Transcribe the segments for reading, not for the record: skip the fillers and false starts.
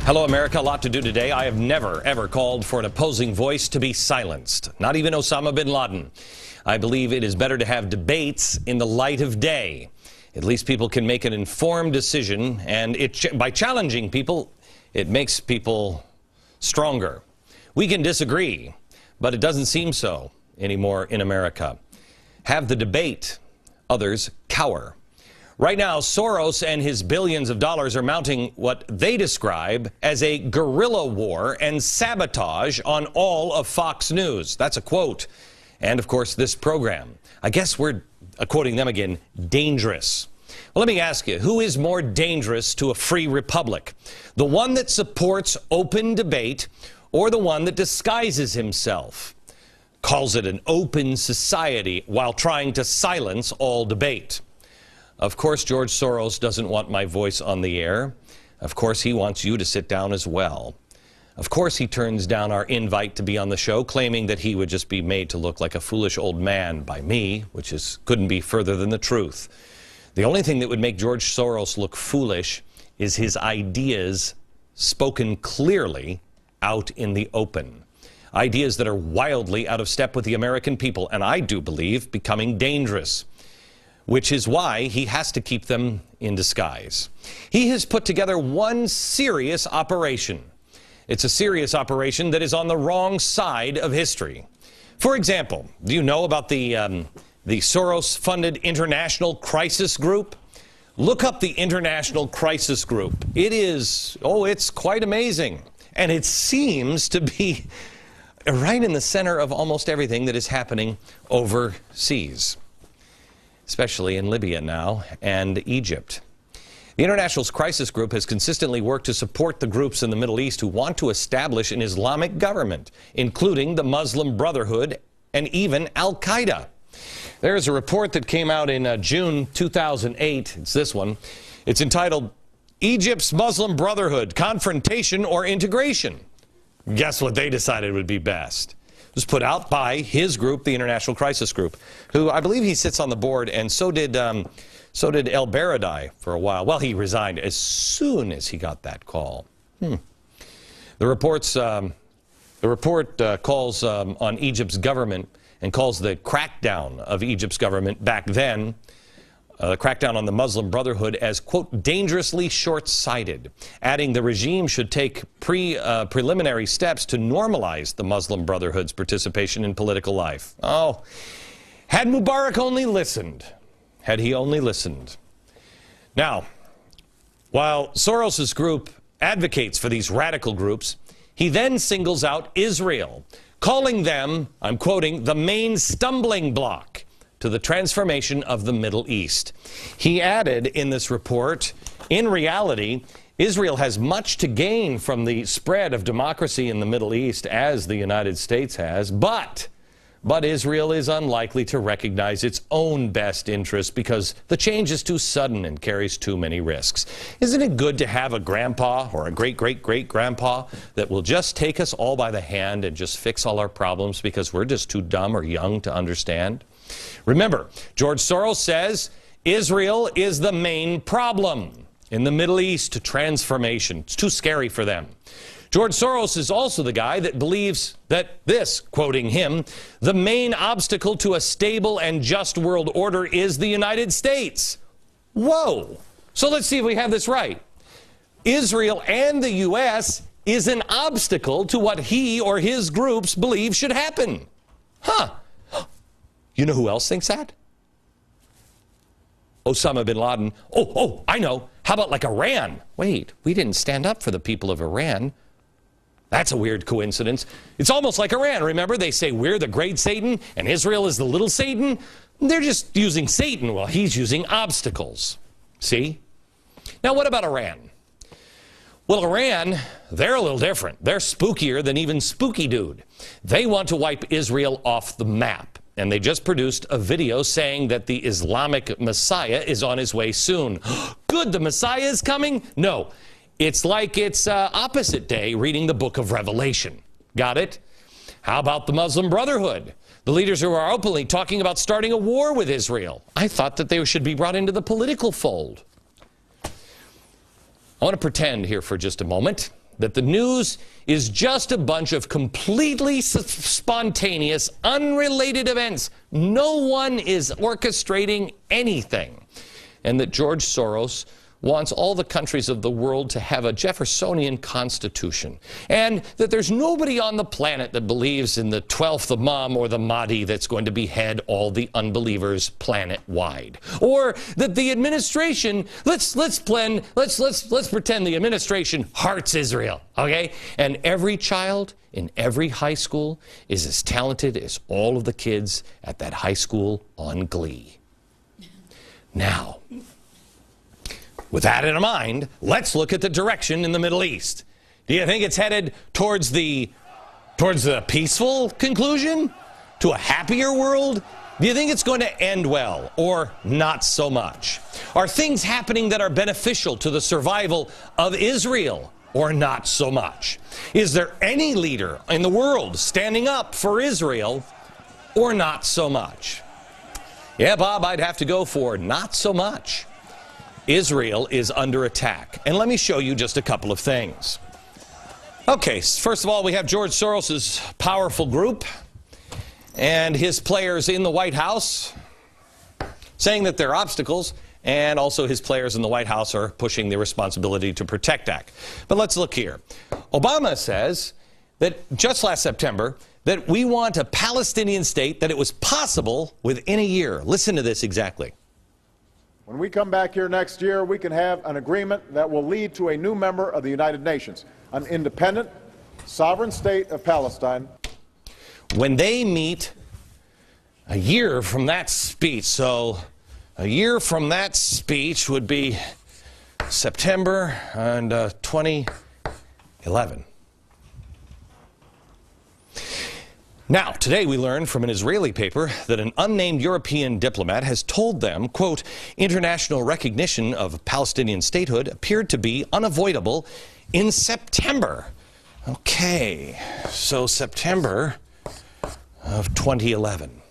Hello, America. A lot to do today. I have never, ever called for an opposing voice to be silenced, not even Osama bin Laden. I believe it is better to have debates in the light of day. At least people can make an informed decision, and by challenging people, it makes people stronger. We can disagree, but it doesn't seem so anymore in America. Have the debate. Others cower. Right now, Soros and his billions of dollars are mounting what they describe as a guerrilla war and sabotage on all of Fox News. That's a quote. And, of course, this program. I guess we're quoting them again, dangerous. Well, let me ask you, who is more dangerous to a free republic? The one that supports open debate or the one that disguises himself, calls it an open society while trying to silence all debate? Of course, George Soros doesn't want my voice on the air. Of course, he wants you to sit down as well. Of course, he turns down our invite to be on the show, claiming that he would just be made to look like a foolish old man by me, which couldn't be further than the truth. The only thing that would make George Soros look foolish is his ideas spoken clearly out in the open. Ideas that are wildly out of step with the American people, and I do believe becoming dangerous, which is why he has to keep them in disguise. He has put together one serious operation. It's a serious operation that is on the wrong side of history. For example, do you know about the Soros-funded International Crisis Group? Look up the International Crisis Group. It's quite amazing. And it seems to be right in the center of almost everything that is happening overseas, especially in Libya now and Egypt. The International Crisis Group has consistently worked to support the groups in the Middle East who want to establish an Islamic government, including the Muslim Brotherhood and even Al-Qaeda. There is a report that came out in June 2008. It's this one. It's entitled, Egypt's Muslim Brotherhood, Confrontation or Integration. Guess what they decided would be best? It was put out by his group, the International Crisis Group, who I believe he sits on the board, and so did El Baradei for a while. Well, he resigned as soon as he got that call. The report calls on Egypt's government and calls the crackdown of Egypt's government back then, the crackdown on the Muslim Brotherhood, as, quote, dangerously short-sighted, adding the regime should take preliminary steps to normalize the Muslim Brotherhood's participation in political life. Oh, had Mubarak only listened. Had he only listened. Now, while Soros's group advocates for these radical groups, he then singles out Israel, calling them, I'm quoting, the main stumbling block to the transformation of the Middle East. He added in this report, in reality, Israel has much to gain from the spread of democracy in the Middle East, as the United States has, but Israel is unlikely to recognize its own best interest because the change is too sudden and carries too many risks. Isn't it good to have a grandpa or a great-great-great-grandpa that will just take us all by the hand and just fix all our problems because we're just too dumb or young to understand? Remember, George Soros says Israel is the main problem in the Middle East transformation. It's too scary for them. George Soros is also the guy that believes that this, quoting him, the main obstacle to a stable and just world order is the United States. Whoa! So let's see if we have this right. Israel and the U.S. is an obstacle to what he or his groups believe should happen. Huh. You know who else thinks that? Osama bin Laden. Oh, I know. How about like Iran? Wait, we didn't stand up for the people of Iran. That's a weird coincidence. It's almost like Iran. Remember, they say we're the great Satan and Israel is the little Satan? They're just using Satan while he's using obstacles. See? Now, what about Iran? Well, Iran, they're a little different. They're spookier than even Spooky Dude. They want to wipe Israel off the map. And they just produced a video saying that the Islamic Messiah is on his way soon. Good, the Messiah is coming? No. It's like it's opposite day reading the book of Revelation. Got it? How about the Muslim Brotherhood? The leaders who are openly talking about starting a war with Israel. I thought that they should be brought into the political fold. I want to pretend here for just a moment that the news is just a bunch of completely spontaneous, unrelated events. No one is orchestrating anything. And that George Soros wants all the countries of the world to have a Jeffersonian constitution. And that there's nobody on the planet that believes in the 12th Imam or the Mahdi that's going to behead all the unbelievers planet-wide. Or that the administration, let's pretend the administration hearts Israel, okay? And every child in every high school is as talented as all of the kids at that high school on Glee. Now, with that in mind, let's look at the direction in the Middle East. Do you think it's headed towards the peaceful conclusion? To a happier world? Do you think it's going to end well, or not so much? Are things happening that are beneficial to the survival of Israel, or not so much? Is there any leader in the world standing up for Israel, or not so much? Yeah, Bob, I'd have to go for not so much. Israel is under attack. And let me show you just a couple of things. Okay, first of all, we have George Soros's powerful group and his players in the White House saying that they're obstacles, and also his players in the White House are pushing the Responsibility to Protect Act. But let's look here. Obama says that just last September that we want a Palestinian state, that it was possible within a year. Listen to this exactly. When we come back here next year, we can have an agreement that will lead to a new member of the United Nations, an independent, sovereign state of Palestine. When they meet a year from that speech, so a year from that speech would be September and 2011. Now, today we learned from an Israeli paper that an unnamed European diplomat has told them, quote, international recognition of Palestinian statehood appeared to be unavoidable in September. Okay, so September of 2011.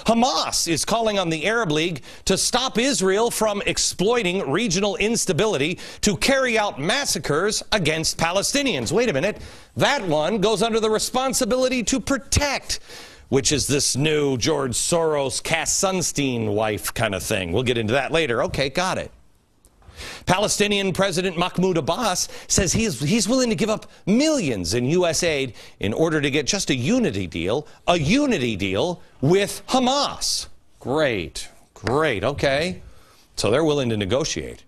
Hamas is calling on the Arab League to stop Israel from exploiting regional instability to carry out massacres against Palestinians. Wait a minute. That one goes under the Responsibility to Protect, which is this new George Soros, Cass Sunstein wife kind of thing. We'll get into that later. Okay, got it. Palestinian President Mahmoud Abbas says he's willing to give up millions in U.S. aid in order to get just a unity deal with Hamas. Great, okay. So they're willing to negotiate.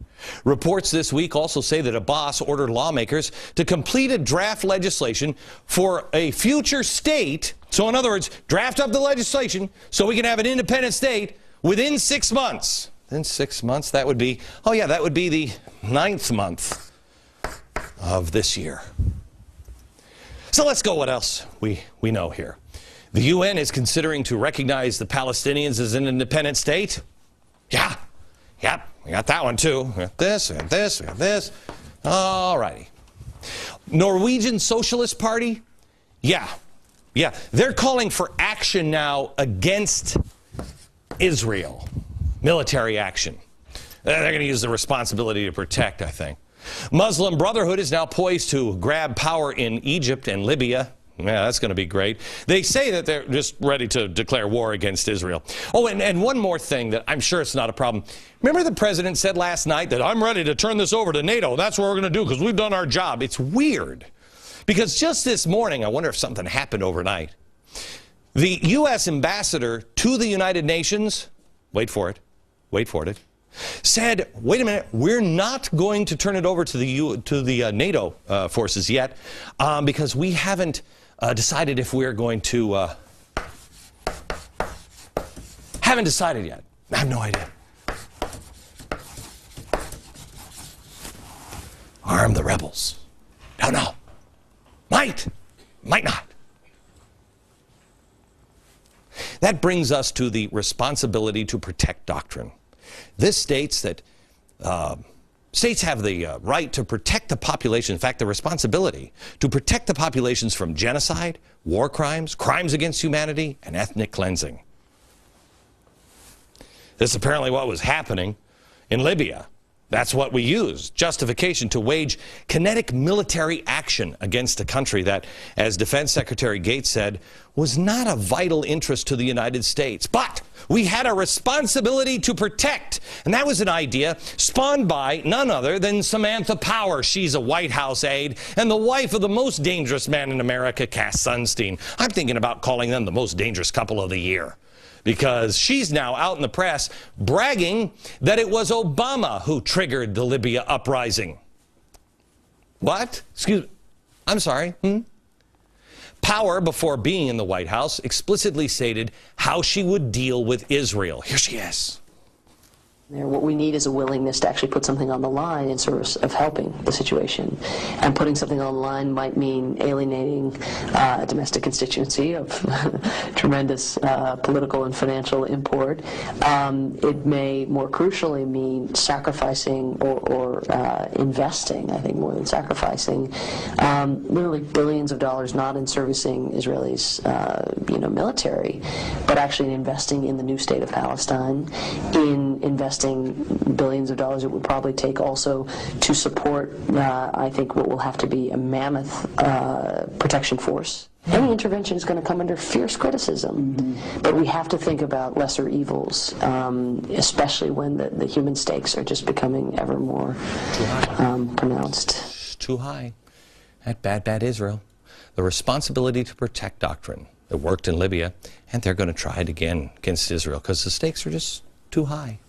Reports this week also say that Abbas ordered lawmakers to complete a draft legislation for a future state. So in other words, draft up the legislation so we can have an independent state within 6 months. Then 6 months, that would be, oh yeah, that would be the 9th month of this year. So let's go what else we know here. The UN is considering to recognize the Palestinians as an independent state. Yeah, we got that one too. We got this, we got this, we got this. All righty. Norwegian Socialist Party? Yeah, they're calling for action now against Israel. Military action. They're going to use the Responsibility to Protect, I think. Muslim Brotherhood is now poised to grab power in Egypt and Libya. Yeah, that's going to be great. They say that they're just ready to declare war against Israel. Oh, and one more thing that I'm sure it's not a problem. Remember the president said last night that I'm ready to turn this over to NATO. That's what we're going to do because we've done our job. It's weird. Because just this morning, I wonder if something happened overnight. The U.S. ambassador to the United Nations, wait for it, said, wait a minute, we're not going to turn it over to the NATO forces yet because we haven't decided if we're going to, haven't decided yet. I have no idea. Arm the rebels. No. Might not. That brings us to the Responsibility to Protect doctrine. This states that states have the right to protect the population, in fact, the responsibility to protect the populations from genocide, war crimes, crimes against humanity, and ethnic cleansing. This is apparently what was happening in Libya. That's what we use, justification to wage kinetic military action against a country that, as Defense Secretary Gates said, was not a vital interest to the United States. But we had a responsibility to protect. And that was an idea spawned by none other than Samantha Power. She's a White House aide and the wife of the most dangerous man in America, Cass Sunstein. I'm thinking about calling them the most dangerous couple of the year, because she's now out in the press bragging that it was Obama who triggered the Libya uprising. What? Excuse me. I'm sorry. Power, before being in the White House, explicitly stated how she would deal with Israel. Here she is. What we need is a willingness to actually put something on the line in service of helping the situation. And putting something on the line might mean alienating a domestic constituency of tremendous political and financial import. It may more crucially mean sacrificing or investing, I think more than sacrificing, literally billions of dollars not in servicing Israelis military, but actually in investing in the new state of Palestine, in investing billions of dollars it would probably take also to support, I think, what will have to be a mammoth protection force. Any intervention is going to come under fierce criticism, but we have to think about lesser evils, especially when the human stakes are just becoming ever more pronounced. Too high. That bad Israel. The responsibility to protect doctrine. It worked in Libya, and they're going to try it again against Israel because the stakes are just too high.